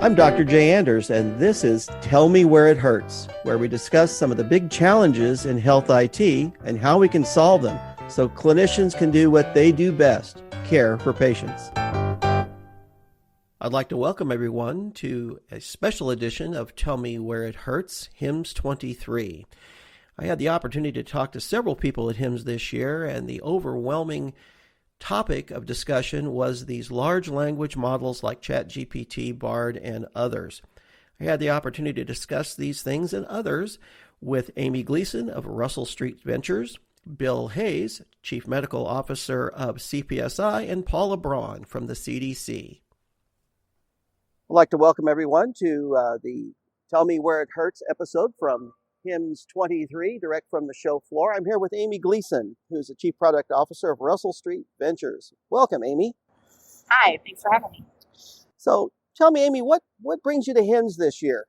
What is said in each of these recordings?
I'm Dr. Jay Anders, and this is Tell Me Where It Hurts, where we discuss some of the big challenges in health IT and how we can solve them so clinicians can do what they do best, care for patients. I'd like to welcome everyone to a special edition of Tell Me Where It Hurts, HIMSS 23. I had the opportunity to talk to several people at HIMSS this year, and the overwhelming topic of discussion was these large language models like ChatGPT, Bard, and others. I had the opportunity to discuss these things and others with Amy Gleason of Russell Street Ventures, Bill Hayes, Chief Medical Officer of CPSI, and Paula Braun from the CDC. I'd like to welcome everyone to the Tell Me Where It Hurts episode from HIMSS 23, direct from the show floor. I'm here with Amy Gleason, who's the Chief Product Officer of Russell Street Ventures. Welcome, Amy. Hi, thanks for having me. So tell me, Amy, what brings you to HIMSS this year?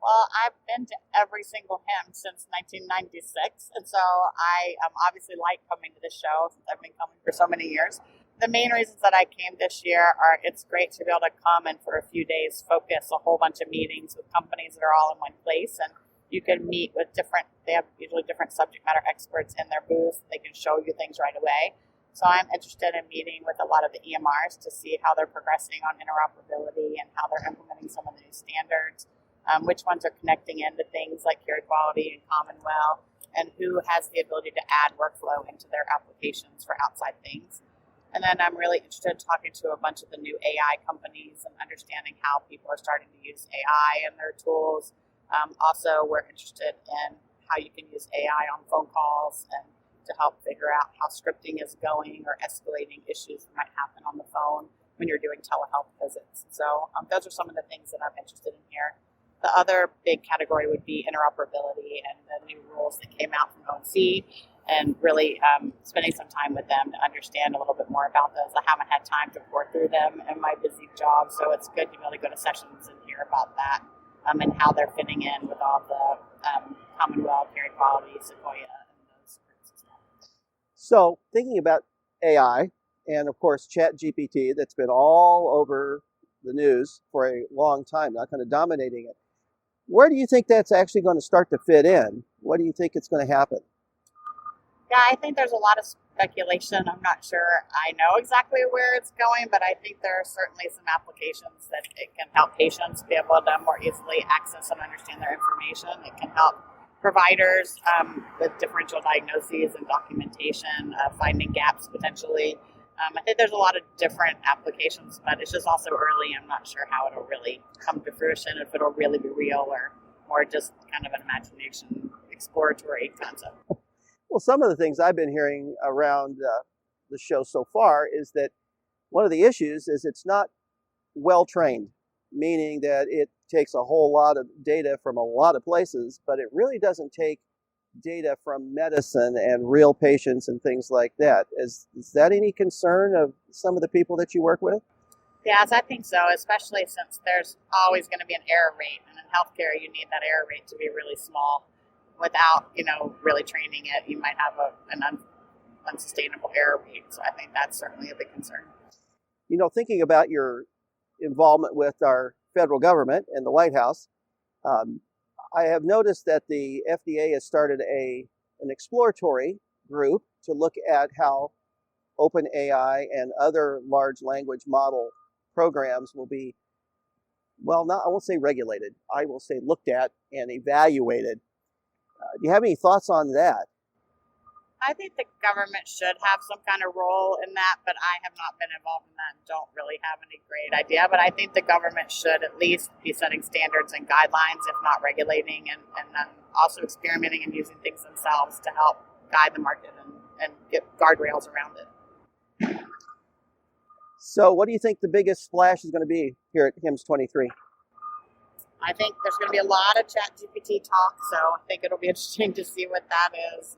Well, I've been to every single HIMSS since 1996, and so I obviously like coming to this show since I've been coming for so many years. The main reasons that I came this year are it's great to be able to come and for a few days focus a whole bunch of meetings with companies that are all in one place, and you can meet with they have usually different subject matter experts in their booth. They can show you things right away. So I'm interested in meeting with a lot of the EMRs to see how they're progressing on interoperability and how they're implementing some of the new standards, which ones are connecting into things like care quality and Commonwealth, and who has the ability to add workflow into their applications for outside things. And then I'm really interested in talking to a bunch of the new AI companies and understanding how people are starting to use AI in their tools. Also, we're interested in how you can use AI on phone calls and to help figure out how scripting is going or escalating issues that might happen on the phone when you're doing telehealth visits. So those are some of the things that I'm interested in here. The other big category would be interoperability and the new rules that came out from ONC, and really spending some time with them to understand a little bit more about those. I haven't had time to pour through them in my busy job, so it's good to be able to go to sessions and hear about that. And how they're fitting in with all the Commonwealth, care quality, Sequoia, and those groups as well. So thinking about AI and, of course, ChatGPT, that's been all over the news for a long time, not kind of dominating it. Where do you think that's actually going to start to fit in? What do you think it's going to happen? Yeah, I think there's a lot of speculation. I'm not sure I know exactly where it's going, but I think there are certainly some applications that it can help patients be able to more easily access and understand their information. It can help providers with differential diagnoses and documentation, finding gaps potentially. I think there's a lot of different applications, but it's just also early. I'm not sure how it'll really come to fruition, if it'll really be real or more just kind of an imagination, exploratory concept. Well, some of the things I've been hearing around the show so far is that one of the issues is it's not well trained, meaning that it takes a whole lot of data from a lot of places, but it really doesn't take data from medicine and real patients and things like that. Is that any concern of some of the people that you work with? Yes, I think so, especially since there's always going to be an error rate, and in healthcare you need that error rate to be really small. Without, really training it, you might have an unsustainable error rate. So I think that's certainly a big concern. Thinking about your involvement with our federal government and the White House, I have noticed that the FDA has started an exploratory group to look at how OpenAI and other large language model programs will be, I won't say regulated, I will say looked at and evaluated. Do you have any thoughts on that? I think the government should have some kind of role in that, but I have not been involved in that and don't really have any great idea. But I think the government should at least be setting standards and guidelines, if not regulating, and then also experimenting and using things themselves to help guide the market and get guardrails around it. So what do you think the biggest splash is going to be here at HIMSS 23? I think there's going to be a lot of ChatGPT talk, so I think it'll be interesting to see what that is.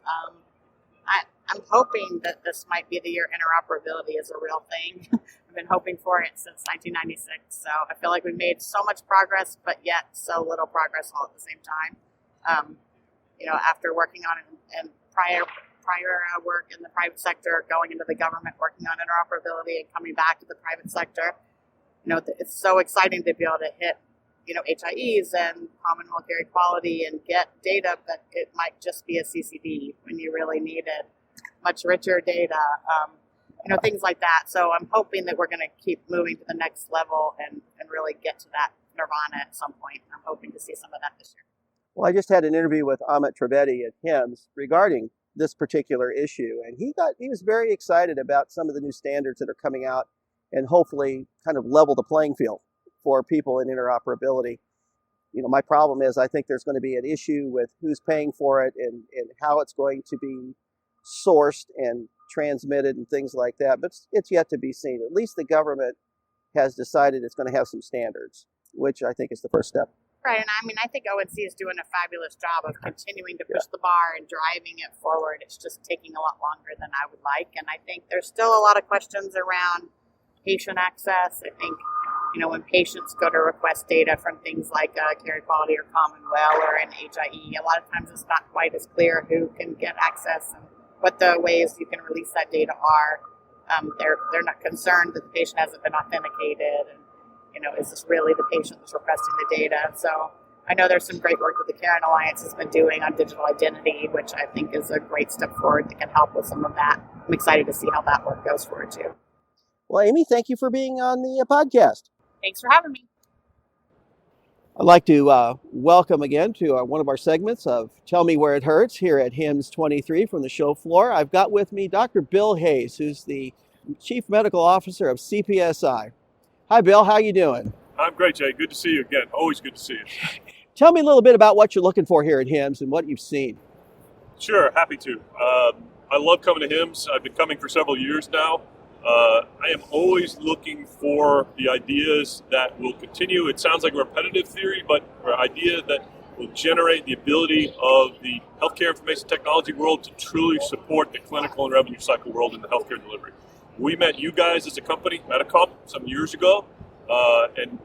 I'm hoping that this might be the year interoperability is a real thing. I've been hoping for it since 1996, so I feel like we made so much progress, but yet so little progress all at the same time. After working on it and prior work in the private sector, going into the government, working on interoperability, and coming back to the private sector, it's so exciting to be able to hit, HIEs and common milk area quality and get data, but it might just be a CCD when you really needed much richer data, things like that. So I'm hoping that we're going to keep moving to the next level and really get to that nirvana at some point. I'm hoping to see some of that this year. Well, I just had an interview with Amit Trivedi at HIMSS regarding this particular issue, and he was very excited about some of the new standards that are coming out and hopefully kind of level the playing field for people in interoperability. My problem is I think there's going to be an issue with who's paying for it and how it's going to be sourced and transmitted and things like that, but it's yet to be seen. At least the government has decided it's going to have some standards, which I think is the first step. Right, and I think ONC is doing a fabulous job of continuing to push the bar and driving it forward. It's just taking a lot longer than I would like, and I think there's still a lot of questions around patient access. I think, when patients go to request data from things like Care Quality or Commonwealth or an HIE, a lot of times it's not quite as clear who can get access and what the ways you can release that data are. They're not concerned that the patient hasn't been authenticated, and is this really the patient that's requesting the data? So I know there's some great work that the Karen Alliance has been doing on digital identity, which I think is a great step forward that can help with some of that. I'm excited to see how that work goes forward too. Well, Amy, thank you for being on the podcast. Thanks for having me. I'd like to welcome again to one of our segments of Tell Me Where It Hurts here at HIMSS 23 from the show floor. I've got with me Dr. Bill Hayes, who's the Chief Medical Officer of CPSI. Hi, Bill. How you doing? I'm great, Jay. Good to see you again. Always good to see you. Tell me a little bit about what you're looking for here at HIMSS and what you've seen. Sure, happy to. I love coming to HIMSS. I've been coming for several years now. I am always looking for the ideas that will continue. It sounds like a repetitive theory, but an idea that will generate the ability of the healthcare information technology world to truly support the clinical and revenue cycle world in the healthcare delivery. We met you guys as a company, Medicom, some years ago, and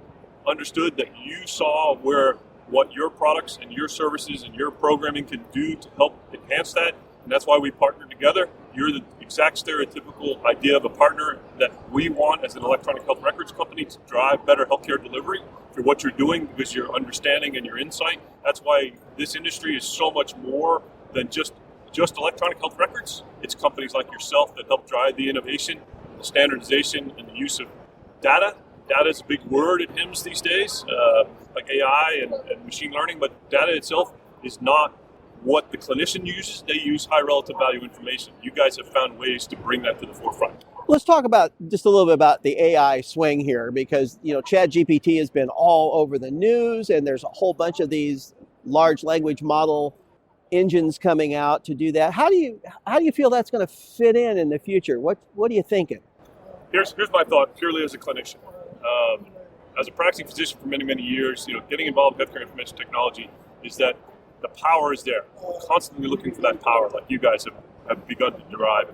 understood that you saw what your products and your services and your programming can do to help enhance that. And that's why we partnered together. You're the exact stereotypical idea of a partner that we want as an electronic health records company to drive better healthcare delivery for what you're doing because your understanding and your insight. That's why this industry is so much more than just electronic health records. It's companies like yourself that help drive the innovation, the standardization, and the use of data. Data is a big word at HIMSS these days, like AI and machine learning, but data itself is not what the clinician uses. They use high relative value information. You guys have found ways to bring that to the forefront. Let's talk about just a little bit about the AI swing here, because ChatGPT has been all over the news, and there's a whole bunch of these large language model engines coming out to do that. How do you feel that's going to fit in the future? What are you thinking? Here's my thought, purely as a clinician. As a practicing physician for many, many years, getting involved in healthcare information technology is that the power is there. We're constantly looking for that power, like you guys have begun to derive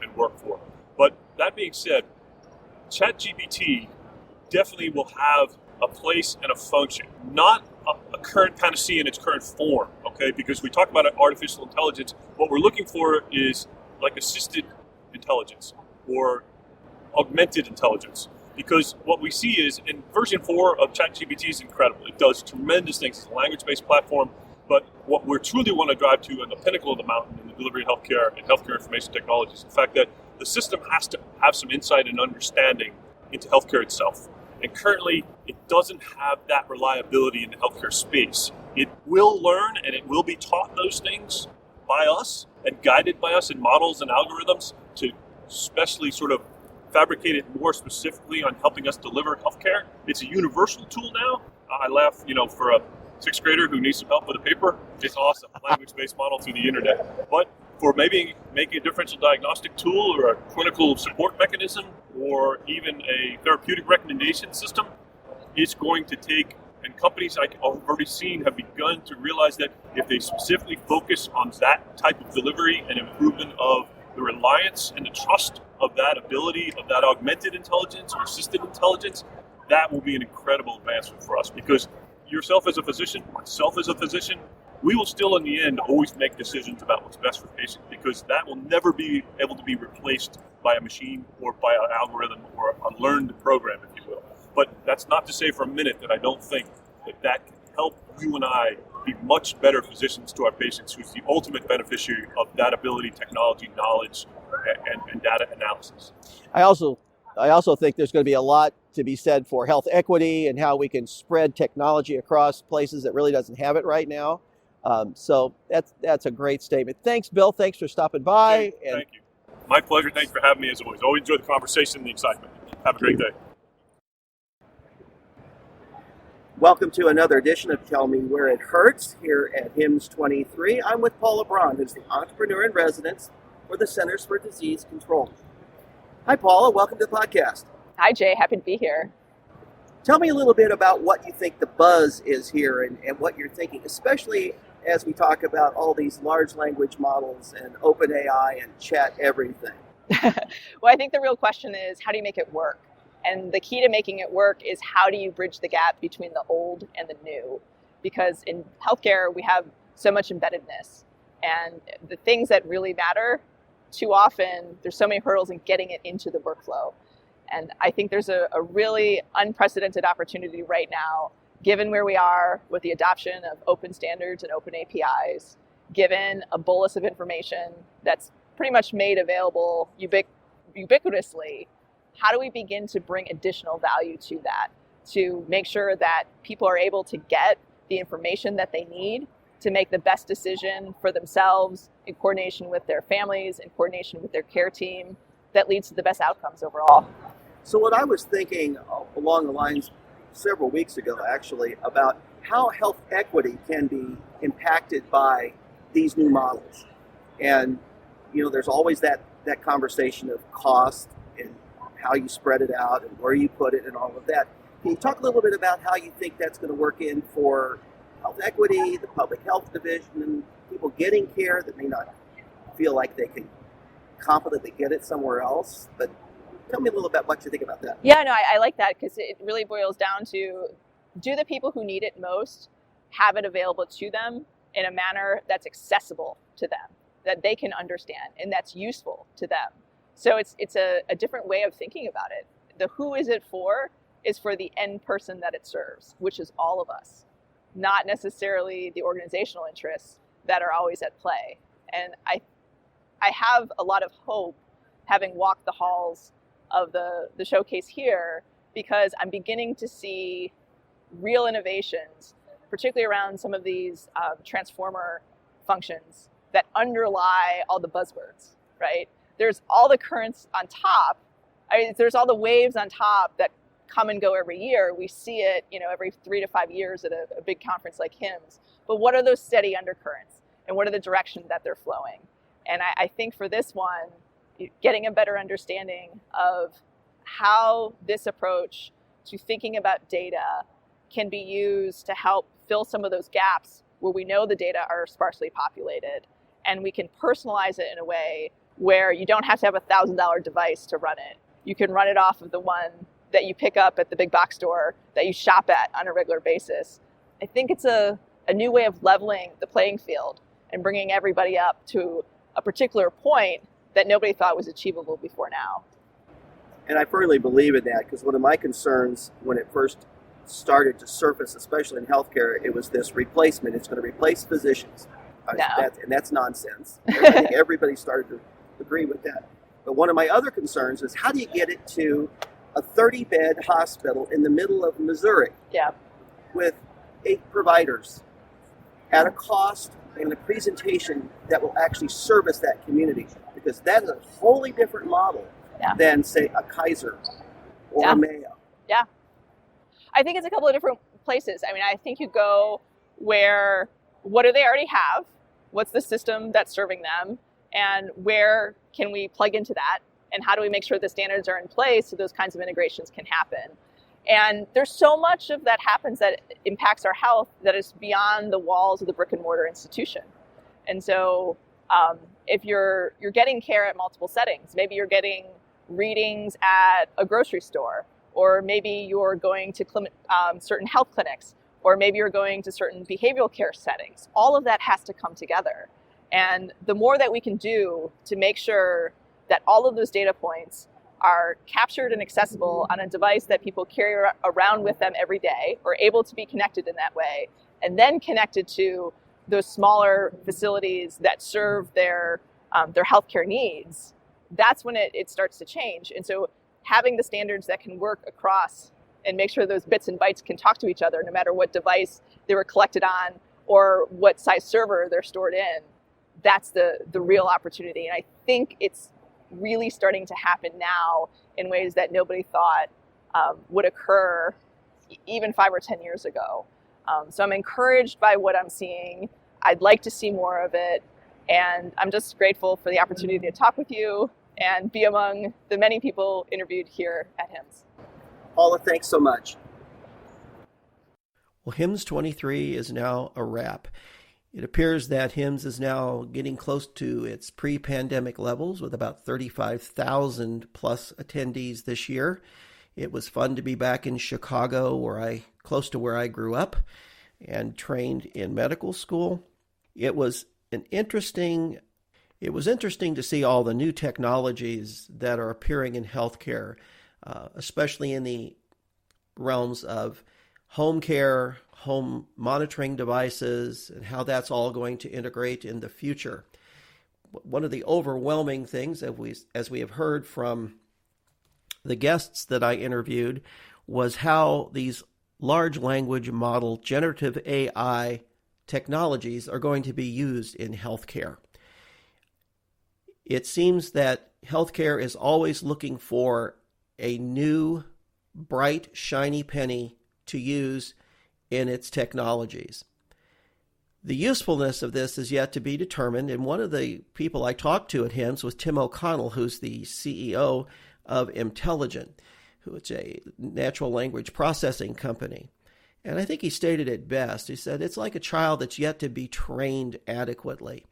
and work for. But that being said, ChatGPT definitely will have a place and a function, not a current panacea in its current form, okay? Because we talk about artificial intelligence, what we're looking for is like assisted intelligence or augmented intelligence. Because what we see is in version 4 of ChatGPT is incredible. It does tremendous things. It's a language-based platform. But what we truly want to drive to on the pinnacle of the mountain in the delivery of healthcare and healthcare information technology is the fact that the system has to have some insight and understanding into healthcare itself. And currently, it doesn't have that reliability in the healthcare space. It will learn and it will be taught those things by us and guided by us in models and algorithms to especially sort of fabricate it more specifically on helping us deliver healthcare. It's a universal tool now. I laugh, for a 6th grader who needs some help with a paper, it's awesome. Language-based model through the internet. But for maybe making a differential diagnostic tool or a clinical support mechanism or even a therapeutic recommendation system, it's going to take, and companies I've already seen have begun to realize that if they specifically focus on that type of delivery and improvement of the reliance and the trust of that ability, of that augmented intelligence or assisted intelligence, that will be an incredible advancement for us. Because yourself as a physician, myself as a physician, we will still in the end always make decisions about what's best for patients, because that will never be able to be replaced by a machine or by an algorithm or a learned program, if you will. But That's not to say for a minute that I don't think that can help you and I be much better physicians to our patients, who's the ultimate beneficiary of that ability, technology, knowledge, and data analysis. I also think there's going to be a lot to be said for health equity and how we can spread technology across places that really doesn't have it right now. So that's a great statement. Thanks, Bill. Thanks for stopping by. Thank you. My pleasure. Thanks for having me as always. Always enjoy the conversation and the excitement. Have a great day. Welcome to another edition of Tell Me Where It Hurts here at HIMSS 23. I'm with Paula Braun, who's the entrepreneur in residence for the Centers for Disease Control. Hi, Paula. Welcome to the podcast. Hi, Jay. Happy to be here. Tell me a little bit about what you think the buzz is here and what you're thinking, especially as we talk about all these large language models and open AI and chat everything. Well, I think the real question is, how do you make it work? And the key to making it work is, how do you bridge the gap between the old and the new? Because in healthcare, we have so much embeddedness. And the things that really matter, too often, there's so many hurdles in getting it into the workflow. And I think there's a really unprecedented opportunity right now, given where we are with the adoption of open standards and open APIs, given a bolus of information that's pretty much made available ubiquitously. How do we begin to bring additional value to that, to make sure that people are able to get the information that they need to make the best decision for themselves in coordination with their families, in coordination with their care team, that leads to the best outcomes overall? So what I was thinking along the lines several weeks ago, actually, about how health equity can be impacted by these new models. And, there's always that conversation of cost and how you spread it out and where you put it and all of that. Can you talk a little bit about how you think that's going to work in for health equity, the public health division, and people getting care that may not feel like they can confidently get it somewhere else? But tell me a little bit what you think about that. Yeah, no, I like that, because it really boils down to, do the people who need it most have it available to them in a manner that's accessible to them, that they can understand, and that's useful to them? So it's a different way of thinking about it. The who is it for is for the end person that it serves, which is all of us, not necessarily the organizational interests that are always at play. And I have a lot of hope, having walked the halls of the showcase here, because I'm beginning to see real innovations, particularly around some of these transformer functions that underlie all the buzzwords, right? There's all the currents on top. There's all the waves on top that come and go every year. We see it, every 3 to 5 years at a big conference like HIMSS. But what are those steady undercurrents, and what are the directions that they're flowing? And I think for this one, getting a better understanding of how this approach to thinking about data can be used to help fill some of those gaps where we know the data are sparsely populated, and we can personalize it in a way where you don't have to have a $1,000 device to run it. You can run it off of the one that you pick up at the big box store that you shop at on a regular basis. I think it's a new way of leveling the playing field and bringing everybody up to a particular point that nobody thought was achievable before now. And I firmly believe in that, because one of my concerns when it first started to surface, especially in healthcare, it was this replacement. It's going to replace physicians. No. That's nonsense. I think everybody started to agree with that. But one of my other concerns is, how do you get it to a 30-bed hospital in the middle of Missouri with 8 providers at a cost and a presentation that will actually service that community? Because that is a wholly different model than, say, a Kaiser or a Mayo. Yeah. I think it's a couple of different places. I think you go where, what do they already have? What's the system that's serving them? And where can we plug into that? And how do we make sure the standards are in place so those kinds of integrations can happen? And there's so much of that happens that impacts our health that is beyond the walls of the brick and mortar institution. And so if you're getting care at multiple settings, maybe you're getting readings at a grocery store, or maybe you're going to certain health clinics, or maybe you're going to certain behavioral care settings. All of that has to come together. And the more that we can do to make sure that all of those data points are captured and accessible on a device that people carry around with them every day, or able to be connected in that way, and then connected to those smaller facilities that serve their healthcare needs, that's when it starts to change. And so having the standards that can work across and make sure those bits and bytes can talk to each other, no matter what device they were collected on or what size server they're stored in, that's the real opportunity. And I think it's really starting to happen now in ways that nobody thought would occur even 5 or 10 years ago. So I'm encouraged by what I'm seeing. I'd like to see more of it. And I'm just grateful for the opportunity to talk with you and be among the many people interviewed here at HIMSS. Paula, thanks so much. Well, HIMSS 23 is now a wrap. It appears that HIMSS is now getting close to its pre-pandemic levels with about 35,000 plus attendees this year. It was fun to be back in Chicago, close to where I grew up and trained in medical school. It was interesting to see all the new technologies that are appearing in healthcare, especially in the realms of home care, home monitoring devices, and how that's all going to integrate in the future. One of the overwhelming things, as we have heard from the guests that I interviewed, was how these large language model generative AI technologies are going to be used in healthcare. It seems that healthcare is always looking for a new, bright, shiny penny to use in its technologies. The usefulness of this is yet to be determined, and one of the people I talked to at HIMSS was Tim O'Connell, who's the CEO of Intelligent, who is a natural language processing company. And I think he stated it best. He said, it's like a child that's yet to be trained adequately.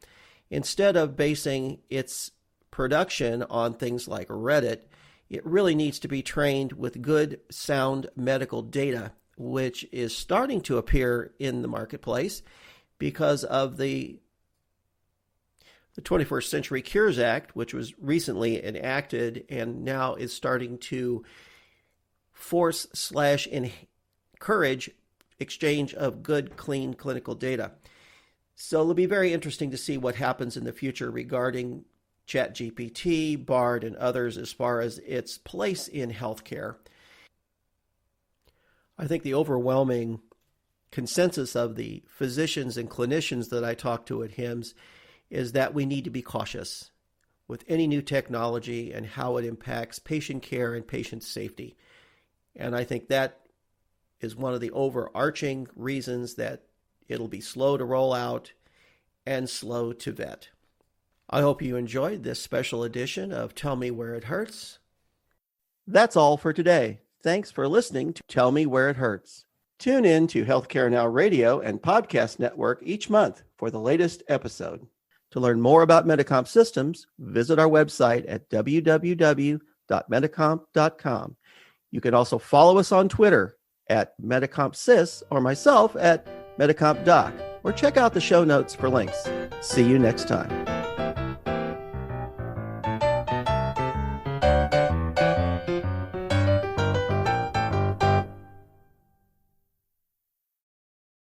Instead of basing its production on things like Reddit, it really needs to be trained with good, sound medical data, which is starting to appear in the marketplace because of the 21st Century Cures Act, which was recently enacted and now is starting to force/encourage exchange of good, clean clinical data. So it'll be very interesting to see what happens in the future regarding ChatGPT, Bard, and others as far as its place in healthcare. I think the overwhelming consensus of the physicians and clinicians that I talked to at HIMSS is that we need to be cautious with any new technology and how it impacts patient care and patient safety. And I think that is one of the overarching reasons that it'll be slow to roll out and slow to vet. I hope you enjoyed this special edition of Tell Me Where It Hurts. That's all for today. Thanks for listening to Tell Me Where It Hurts. Tune in to Healthcare Now Radio and Podcast Network each month for the latest episode. To learn more about Medicomp Systems, visit our website at www.medicomp.com. You can also follow us on Twitter at MedicompSys or myself at MedicompDoc, or check out the show notes for links. See you next time.